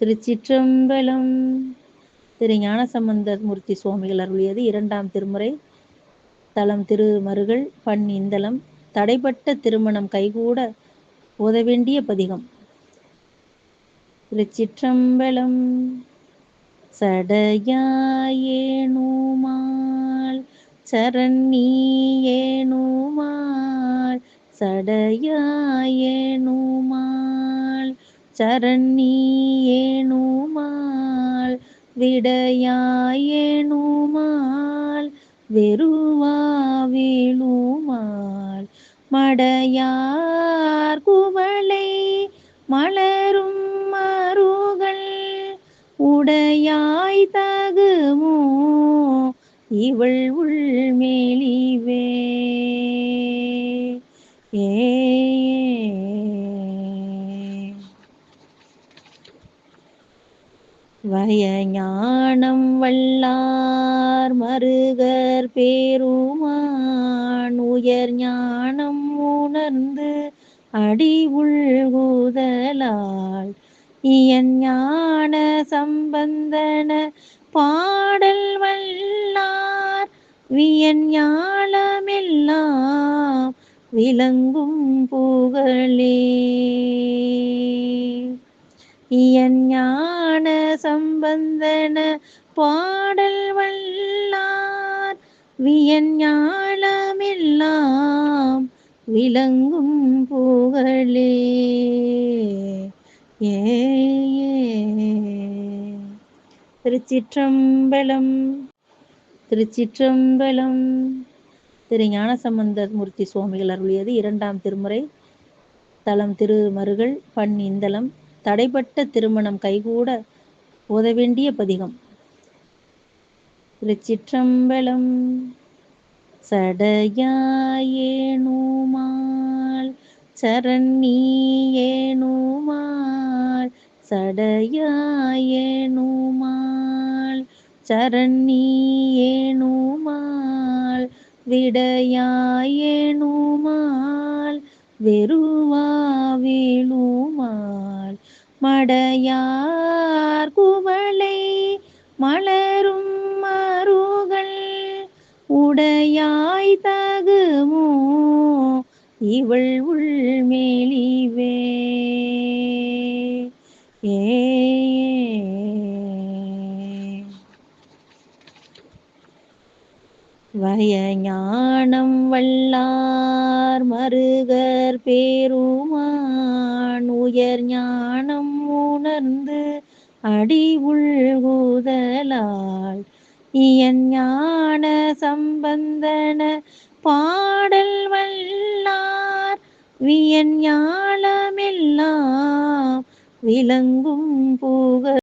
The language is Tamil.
திருச்சிற்றம்பலம். திரு ஞானசம்பந்தர் மூர்த்தி சுவாமிகள் அருளியது 2ஆம் திருமுறை. தலம் திருமருகள், பண் இந்தளம். தடைப்பட்ட திருமணம் கைகூட ஓத வேண்டிய பதிகம். திருச்சிற்றம்பலம். சடையாயேனுமால் சரண் நீயேனுமால், சடையாயேனுமால் சரண் நீயேனுமால், விடையாயேனுமால் வெறுவாவிலுமால், மடையார் குவளை மலரும் மருகள் உடையாய் தகுமோ இவள் உள்மேலிவே. வயஞானம் வல்லார் மருகர் பேருமான், உயர் ஞானம் உணர்ந்து அடி உள்குதலால், இயன் ஞான சம்பந்தன பாடல் வல்லார் வியன் ஞாலமெல்லாம் விளங்கும் புகழே. இயன் ஞான சம்பந்தன பாடல் வல்லார் வியன் ஞாலமெல்லாம் விளங்கும் புகழே. திருச்சிற்றம்பலம். திருச்சிற்றம்பலம். திரு ஞானசம்பந்தர் மூர்த்தி சுவாமிகள் அருளியது 2ஆம் திருமுறை. தலம் திருமருகள், பண் இந்தளம். தடைப்பட்ட திருமணம் கைகூட ஓத வேண்டிய பதிகம். திருச்சிற்றம்பலம். சடையாயேனுமால் சரண் நீயேனுமால், சடையாயேனுமால் சரண் நீயேனுமால், விடையாயேனுமால் வெறுவாவிலுமால், மடையார் குவளை மலரும் மருகள் உடையாய் தகுமோ இவள் உள்மேலிவே. வயஞானம் வல்லார் மருகர் பேருமான், உயர் ஞானம் உணர்ந்து அடி உள்குதலால், இயன் ஞான சம்பந்தன பாடல் வல்லார் வியன் ஞாலமெல்லாம் விளங்கும் புகழ்.